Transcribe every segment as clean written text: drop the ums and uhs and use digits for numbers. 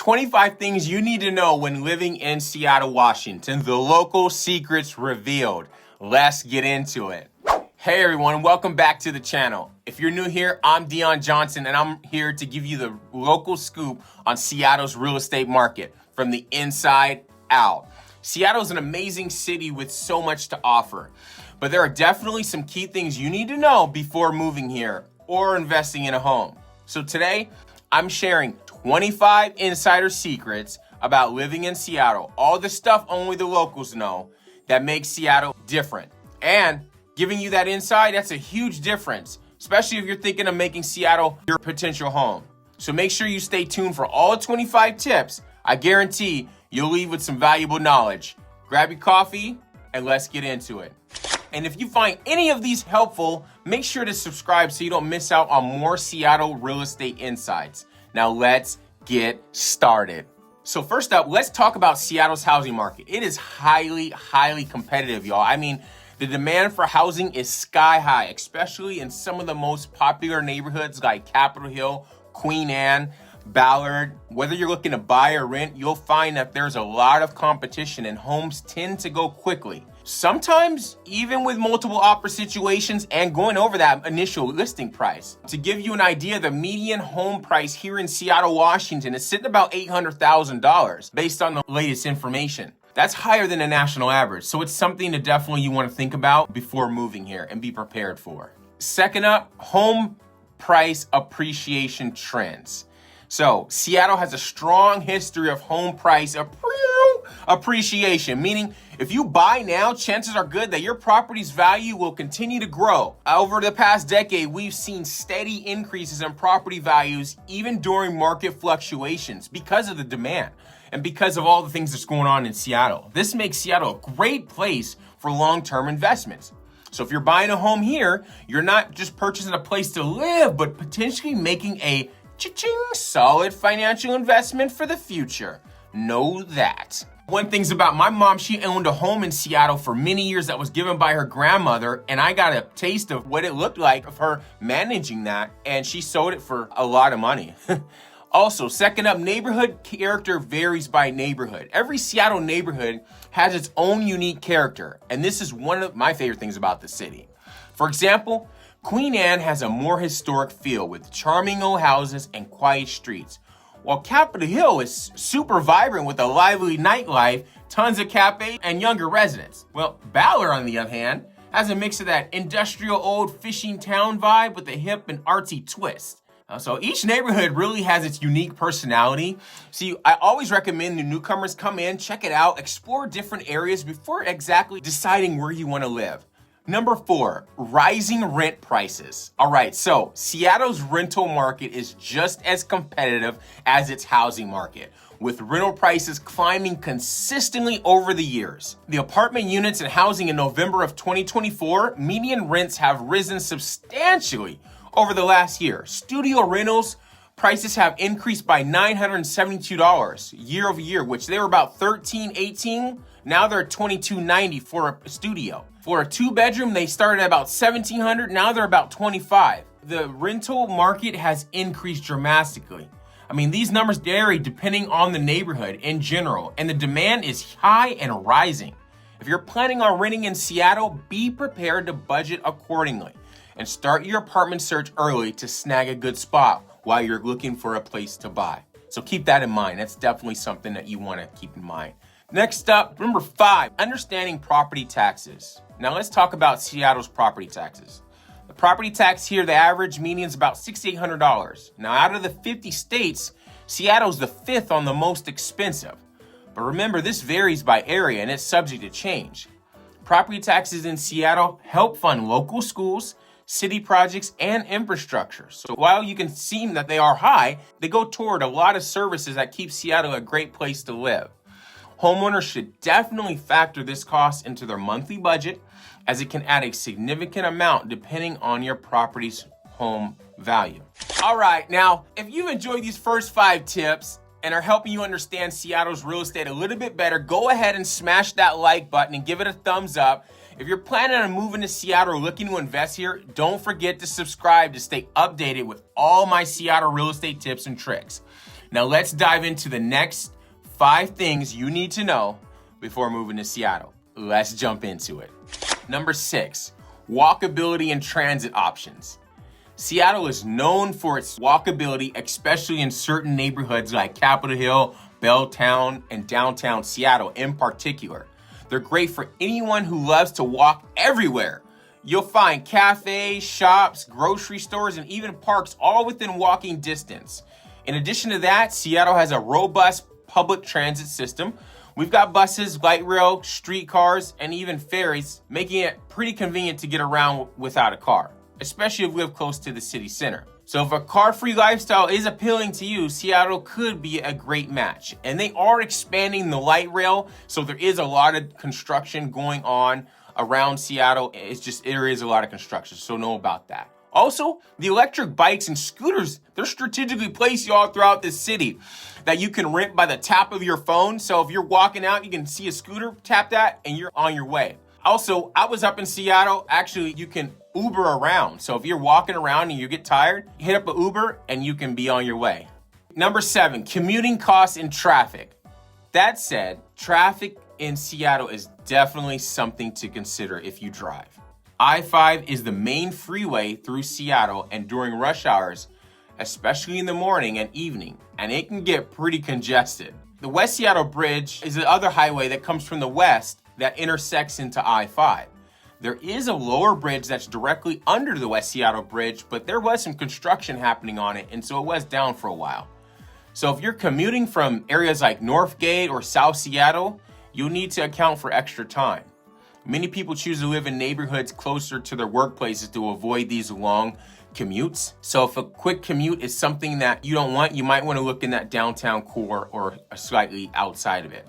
25 things you need to know when living in Seattle, Washington. The local secrets revealed. Let's get into it. Hey everyone, welcome back to the channel. If you're new here, I'm Dion Johnson and I'm here to give you the local scoop on Seattle's real estate market from the inside out. Seattle is an amazing city with so much to offer, but there are definitely some key things you need to know before moving here or investing in a home. So today, I'm sharing 25 insider secrets about living in Seattle, all the stuff only the locals know that makes Seattle different. And giving you that insight, that's a huge difference, especially if you're thinking of making Seattle your potential home. So make sure you stay tuned for all 25 tips. I guarantee you'll leave with some valuable knowledge. Grab your coffee and let's get into it. And if you find any of these helpful, make sure to subscribe so you don't miss out on more Seattle real estate insights. Now let's get started. So first up, let's talk about Seattle's housing market. It is highly competitive, y'all. I mean, the demand for housing is sky high, especially in some of the most popular neighborhoods like Capitol Hill, Queen Anne, Ballard. Whether you're looking to buy or rent, you'll find that there's a lot of competition and homes tend to go quickly. Sometimes even with multiple offer situations and going over that initial listing price. To give you an idea, the median home price here in Seattle, Washington is sitting about $800,000 based on the latest information. That's higher than the national average. So it's something that definitely you want to think about before moving here and be prepared for. Second up, home price appreciation trends. So Seattle has a strong history of home price appreciation, meaning if you buy now, chances are good that your property's value will continue to grow. Over the past decade, we've seen steady increases in property values even during market fluctuations because of the demand and because of all the things that's going on in Seattle. This makes Seattle a great place for long-term investments. So if you're buying a home here, you're not just purchasing a place to live, but potentially making a solid financial investment for the future. Know that. One thing's about my mom, she owned a home in Seattle for many years that was given by her grandmother, and I got a taste of what it looked like of her managing that, and she sold it for a lot of money. Also, second up, neighborhood character varies by neighborhood. Every Seattle neighborhood has its own unique character, and this is one of my favorite things about the city. For example, Queen Anne has a more historic feel with charming old houses and quiet streets, while Capitol Hill is super vibrant with a lively nightlife, tons of cafes, and younger residents. Well, Ballard, on the other hand, has a mix of that industrial old fishing town vibe with a hip and artsy twist. So each neighborhood really has its unique personality. See, I always recommend the newcomers come in, check it out, explore different areas before exactly deciding where you want to live. Number 4, rising rent prices. All right, so Seattle's rental market is just as competitive as its housing market, with rental prices climbing consistently over the years. The apartment units and housing in November of 2024, median rents have risen substantially over the last year. Studio rentals prices have increased by $972 year over year, which they were about $1,318. Now they're $2,290 for a studio. For a 2-bedroom, they started at about $1,700. Now they're about $2,500. The rental market has increased dramatically. I mean, these numbers vary depending on the neighborhood in general, and the demand is high and rising. If you're planning on renting in Seattle, be prepared to budget accordingly and start your apartment search early to snag a good spot while you're looking for a place to buy. So keep that in mind. That's definitely something that you want to keep in mind. Next up, number 5, understanding property taxes. Now let's talk about Seattle's property taxes. The property tax here, the average median is about $6,800. Now out of the 50 states, Seattle's the 5th on the most expensive. But remember, this varies by area and it's subject to change. Property taxes in Seattle help fund local schools, city projects, and infrastructure. So while you can seem that they are high, they go toward a lot of services that keep Seattle a great place to live. Homeowners should definitely factor this cost into their monthly budget, as it can add a significant amount depending on your property's home value. All right, now, if you've enjoyed these first 5 tips and are helping you understand Seattle's real estate a little bit better, go ahead and smash that like button and give it a thumbs up. If you're planning on moving to Seattle or looking to invest here, don't forget to subscribe to stay updated with all my Seattle real estate tips and tricks. Now let's dive into the next 5 things you need to know before moving to Seattle. Let's jump into it. Number 6, walkability and transit options. Seattle is known for its walkability, especially in certain neighborhoods like Capitol Hill, Belltown, and downtown Seattle in particular. They're great for anyone who loves to walk everywhere. You'll find cafes, shops, grocery stores, and even parks all within walking distance. In addition to that, Seattle has a robust public transit system. We've got buses, light rail, streetcars, and even ferries, making it pretty convenient to get around without a car, especially if you live close to the city center. So if a car-free lifestyle is appealing to you, Seattle could be a great match. And they are expanding the light rail, so there is a lot of construction going on around Seattle. There is a lot of construction, so know about that. Also, the electric bikes and scooters, they're strategically placed all throughout the city that you can rent by the tap of your phone. So if you're walking out, you can see a scooter, tap that, and you're on your way. Also, I was up in Seattle. Actually, you can Uber around. So if you're walking around and you get tired, hit up an Uber and you can be on your way. Number 7, commuting costs and traffic. That said, traffic in Seattle is definitely something to consider if you drive. I-5 is the main freeway through Seattle, and during rush hours, especially in the morning and evening, and it can get pretty congested. The West Seattle Bridge is the other highway that comes from the west that intersects into I-5. There is a lower bridge that's directly under the West Seattle Bridge, but there was some construction happening on it, and so it was down for a while. So if you're commuting from areas like Northgate or South Seattle, you'll need to account for extra time. Many people choose to live in neighborhoods closer to their workplaces to avoid these long commutes. So if a quick commute is something that you don't want, you might want to look in that downtown core or slightly outside of it.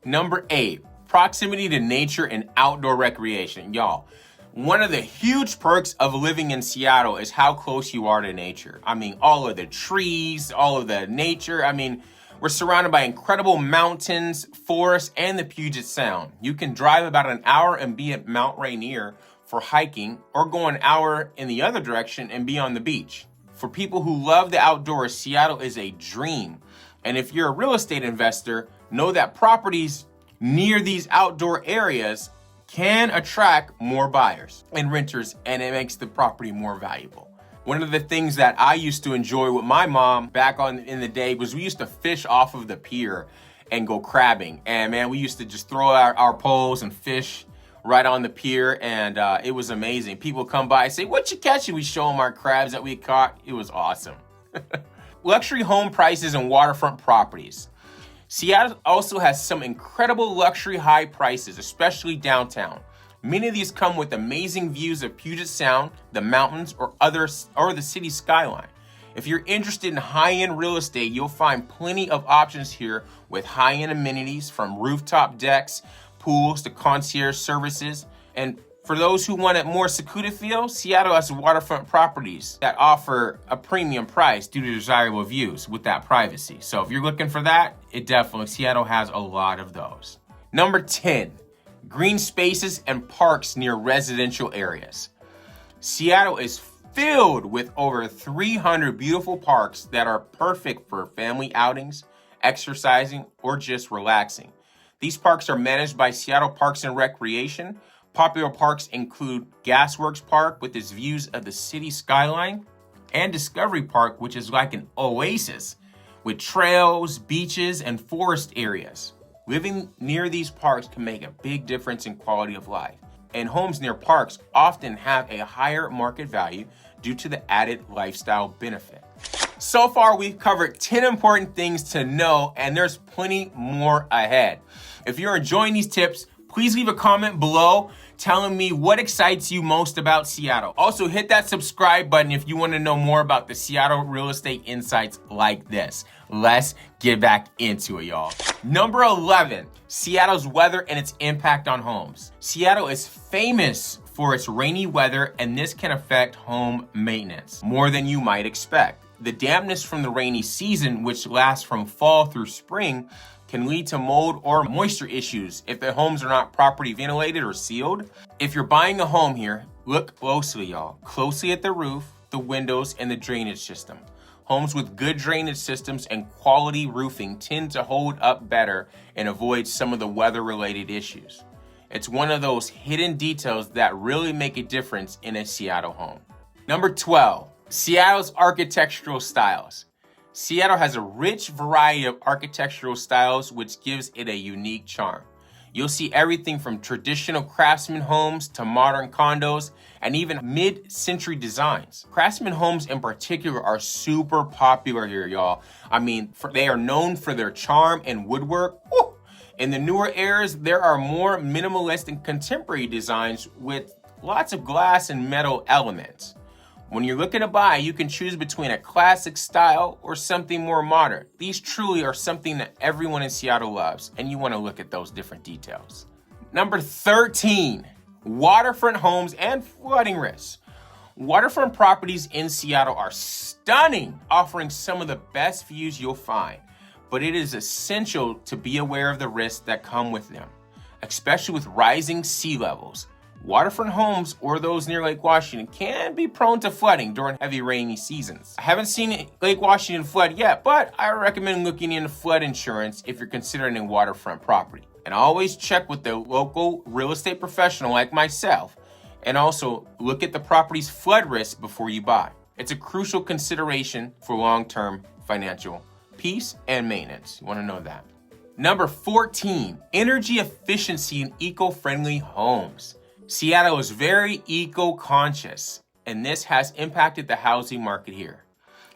Number 8, proximity to nature and outdoor recreation. Y'all, one of the huge perks of living in Seattle is how close you are to nature. I mean, all of the trees, all of the nature. I mean, we're surrounded by incredible mountains, forests, and the Puget Sound. You can drive about an hour and be at Mount Rainier for hiking, or go an hour in the other direction and be on the beach. For people who love the outdoors, Seattle is a dream. And if you're a real estate investor, know that properties near these outdoor areas can attract more buyers and renters, and it makes the property more valuable. One of the things that I used to enjoy with my mom back in the day was we used to fish off of the pier and go crabbing. And man, we used to just throw out our poles and fish right on the pier, and it was amazing. People come by and say, "What you catching?" We show them our crabs that we caught. It was awesome. Luxury home prices and waterfront properties. Seattle also has some incredible luxury high prices, especially downtown. Many of these come with amazing views of Puget Sound, the mountains, or the city skyline. If you're interested in high-end real estate, you'll find plenty of options here with high-end amenities from rooftop decks, pools to concierge services. And for those who want a more secluded feel, Seattle has waterfront properties that offer a premium price due to desirable views with that privacy. So if you're looking for that, Seattle has a lot of those. Number 10, green spaces and parks near residential areas. Seattle is filled with over 300 beautiful parks that are perfect for family outings, exercising, or just relaxing. These parks are managed by Seattle Parks and Recreation. Popular parks include Gasworks Park with its views of the city skyline, and Discovery Park, which is like an oasis with trails, beaches, and forest areas. Living near these parks can make a big difference in quality of life, and homes near parks often have a higher market value due to the added lifestyle benefit. So far, we've covered 10 important things to know, and there's plenty more ahead. If you're enjoying these tips, please leave a comment below telling me what excites you most about Seattle. Also, hit that subscribe button if you want to know more about the Seattle real estate insights like this. Let's get back into it, y'all. Number 11, Seattle's weather and its impact on homes. Seattle is famous for its rainy weather, and this can affect home maintenance more than you might expect. The dampness from the rainy season, which lasts from fall through spring, can lead to mold or moisture issues if the homes are not properly ventilated or sealed. If you're buying a home here, look closely, y'all. Closely at the roof, the windows, and the drainage system. Homes with good drainage systems and quality roofing tend to hold up better and avoid some of the weather-related issues. It's one of those hidden details that really make a difference in a Seattle home. Number 12, Seattle's architectural styles. Seattle has a rich variety of architectural styles, which gives it a unique charm. You'll see everything from traditional craftsman homes to modern condos and even mid-century designs. Craftsman homes in particular are super popular here, y'all. I mean, they are known for their charm and woodwork. Woo! In the newer eras, there are more minimalist and contemporary designs with lots of glass and metal elements. When you're looking to buy, you can choose between a classic style or something more modern. These truly are something that everyone in Seattle loves, and you want to look at those different details. Number 13, waterfront homes and flooding risks. Waterfront properties in Seattle are stunning, offering some of the best views you'll find, but it is essential to be aware of the risks that come with them, especially with rising sea levels. Waterfront homes or those near Lake Washington can be prone to flooding during heavy rainy seasons. I haven't seen Lake Washington flood yet, but I recommend looking into flood insurance if you're considering a waterfront property. And always check with the local real estate professional like myself, and also look at the property's flood risk before you buy. It's a crucial consideration for long-term financial peace and maintenance. You want to know that. Number 14, energy efficiency and eco-friendly homes. Seattle is very eco-conscious, and this has impacted the housing market here.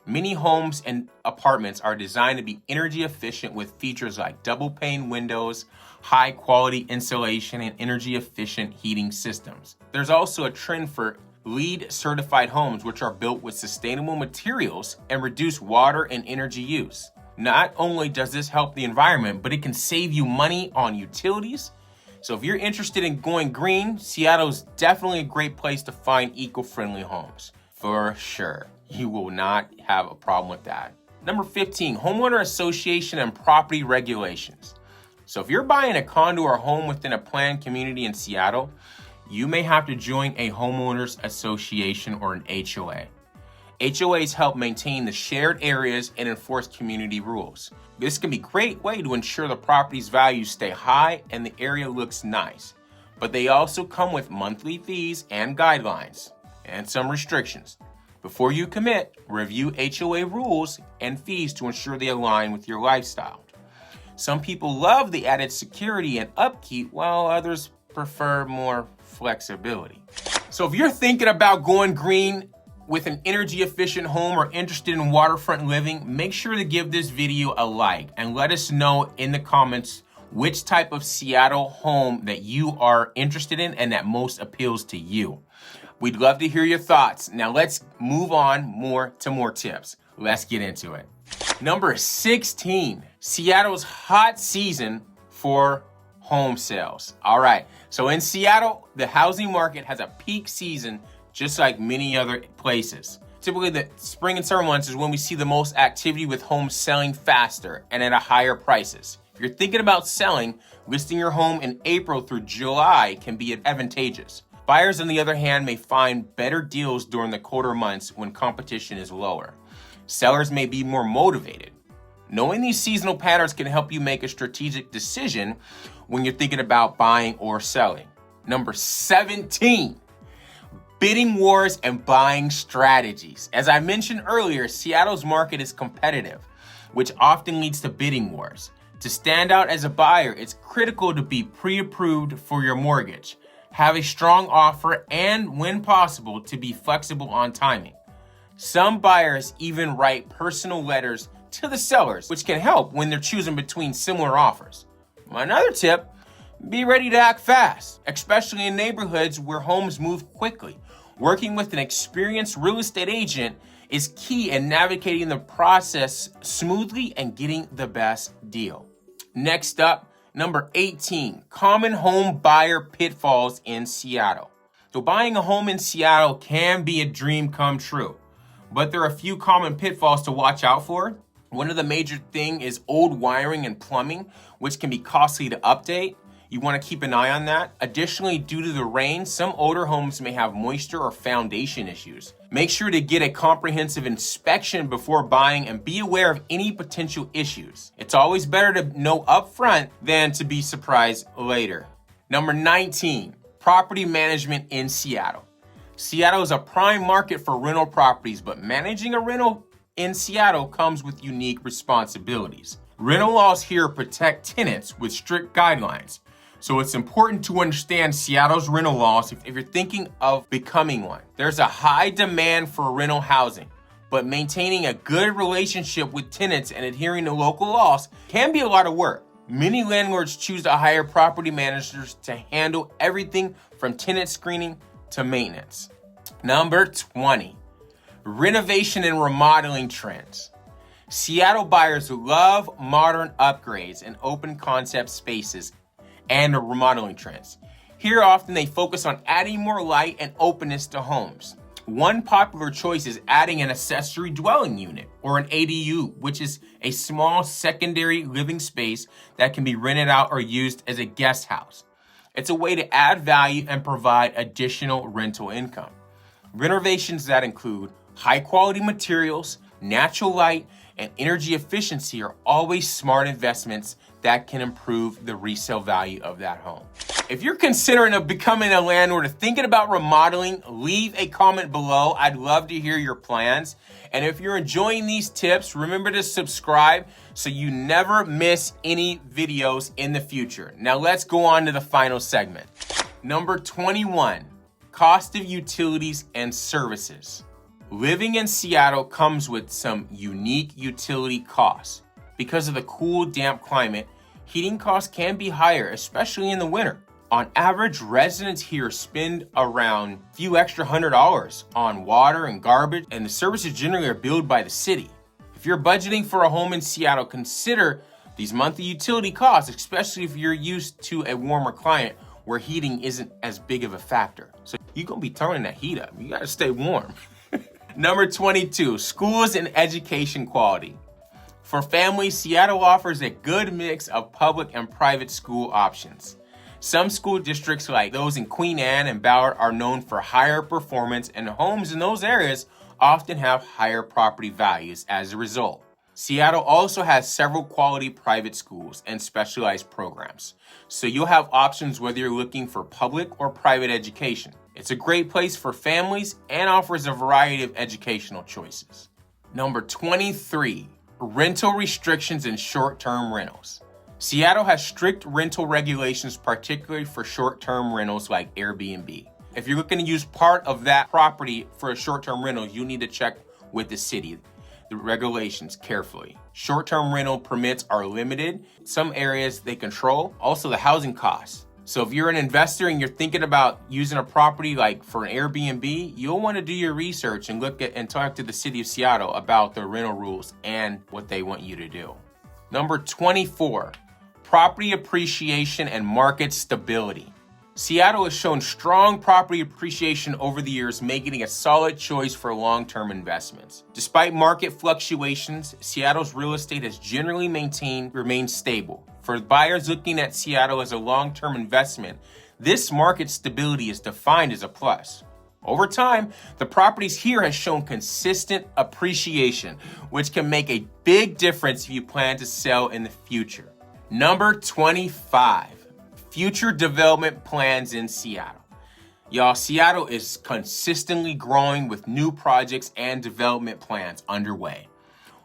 Many homes and apartments are designed to be energy efficient with features like double pane windows, high quality insulation, and energy efficient heating systems. There's also a trend for LEED certified homes, which are built with sustainable materials and reduce water and energy use. Not only does this help the environment, but it can save you money on utilities. So if you're interested in going green, Seattle is definitely a great place to find eco-friendly homes. For sure. You will not have a problem with that. Number 15, homeowner association and property regulations. So if you're buying a condo or home within a planned community in Seattle, you may have to join a homeowners association or an HOA. HOAs help maintain the shared areas and enforce community rules. This can be a great way to ensure the property's values stay high and the area looks nice. But they also come with monthly fees and guidelines and some restrictions. Before you commit, review HOA rules and fees to ensure they align with your lifestyle. Some people love the added security and upkeep, while others prefer more flexibility. So if you're thinking about going green with an energy efficient home or interested in waterfront living, make sure to give this video a like and let us know in the comments which type of Seattle home that you are interested in and that most appeals to you. We'd love to hear your thoughts. Now let's move on to more tips. Let's get into it. Number 16, Seattle's hot season for home sales. All right, so in Seattle, the housing market has a peak season just like many other places. Typically, the spring and summer months is when we see the most activity with homes selling faster and at a higher prices. If you're thinking about selling, listing your home in April through July can be advantageous. Buyers, on the other hand, may find better deals during the colder months when competition is lower. Sellers may be more motivated. Knowing these seasonal patterns can help you make a strategic decision when you're thinking about buying or selling. Number 17, bidding wars and buying strategies. As I mentioned earlier, Seattle's market is competitive, which often leads to bidding wars. To stand out as a buyer, it's critical to be pre-approved for your mortgage, have a strong offer, and when possible, to be flexible on timing. Some buyers even write personal letters to the sellers, which can help when they're choosing between similar offers. Another tip, be ready to act fast, especially in neighborhoods where homes move quickly. Working with an experienced real estate agent is key in navigating the process smoothly and getting the best deal. Next up, number 18, common home buyer pitfalls in Seattle. So buying a home in Seattle can be a dream come true, but there are a few common pitfalls to watch out for. One of the major things is old wiring and plumbing, which can be costly to update. You want to keep an eye on that. Additionally, due to the rain, some older homes may have moisture or foundation issues. Make sure to get a comprehensive inspection before buying and be aware of any potential issues. It's always better to know upfront than to be surprised later. Number 19, property management in Seattle. Seattle is a prime market for rental properties, but managing a rental in Seattle comes with unique responsibilities. Rental laws here protect tenants with strict guidelines. So it's important to understand Seattle's rental laws if you're thinking of becoming one. There's a high demand for rental housing, but maintaining a good relationship with tenants and adhering to local laws can be a lot of work. Many landlords choose to hire property managers to handle everything from tenant screening to maintenance. Number 20, renovation and remodeling trends. Seattle buyers love modern upgrades and open concept spaces and remodeling trends. Here often they focus on adding more light and openness to homes. One popular choice is adding an accessory dwelling unit or an ADU, which is a small secondary living space that can be rented out or used as a guest house. It's a way to add value and provide additional rental income. Renovations that include high quality materials, natural light, and energy efficiency are always smart investments that can improve the resale value of that home. If you're considering becoming a landlord or thinking about remodeling, leave a comment below. I'd love to hear your plans. And if you're enjoying these tips, remember to subscribe so you never miss any videos in the future. Now let's go on to the final segment. Number 21, cost of utilities and services. Living in Seattle comes with some unique utility costs. Because of the cool, damp climate, heating costs can be higher, especially in the winter. On average, residents here spend around a few extra $100 on water and garbage, and the services generally are billed by the city. If you're budgeting for a home in Seattle, consider these monthly utility costs, especially if you're used to a warmer climate where heating isn't as big of a factor. So you're gonna be turning that heat up. You gotta stay warm. Number 22, schools and education quality. For families, Seattle offers a good mix of public and private school options. Some school districts like those in Queen Anne and Ballard are known for higher performance, and homes in those areas often have higher property values as a result. Seattle also has several quality private schools and specialized programs, so you'll have options whether you're looking for public or private education. It's a great place for families and offers a variety of educational choices. Number 23, rental restrictions and short-term rentals. Seattle has strict rental regulations, particularly for short-term rentals like Airbnb. If you're looking to use part of that property for a short-term rental, you need to check with the city, the regulations carefully. Short-term rental permits are limited. Some areas they control. Also the housing costs. So if you're an investor and you're thinking about using a property like for an Airbnb, you'll want to do your research and look at and talk to the city of Seattle about the rental rules and what they want you to do. Number 24, property appreciation and market stability. Seattle has shown strong property appreciation over the years, making it a solid choice for long-term investments. Despite market fluctuations, Seattle's real estate has generally remained stable. For buyers looking at Seattle as a long-term investment, this market stability is defined as a plus. Over time, the properties here have shown consistent appreciation, which can make a big difference if you plan to sell in the future. Number 25. Future development plans in Seattle. Y'all, Seattle is consistently growing with new projects and development plans underway.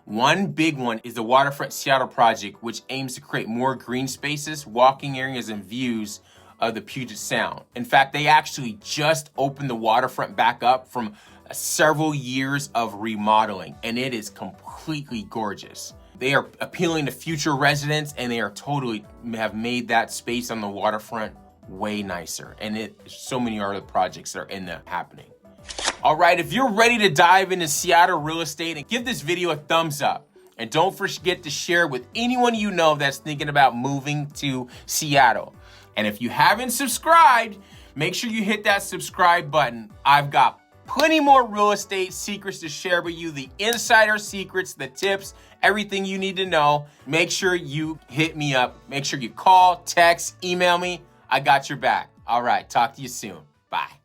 One big one is the Waterfront Seattle project, which aims to create more green spaces, walking areas, and views of the Puget Sound. In fact, they actually just opened the waterfront back up from several years of remodeling, and it is completely gorgeous. They are appealing to future residents, and they are totally have made that space on the waterfront way nicer. And so many other projects that are happening. All right, if you're ready to dive into Seattle real estate, and give this video a thumbs up. And don't forget to share with anyone you know that's thinking about moving to Seattle. And if you haven't subscribed, make sure you hit that subscribe button. I've got plenty more real estate secrets to share with you, the insider secrets, the tips, everything you need to know. Make sure you hit me up. Make sure you call, text, email me. I got your back. All right, talk to you soon. Bye.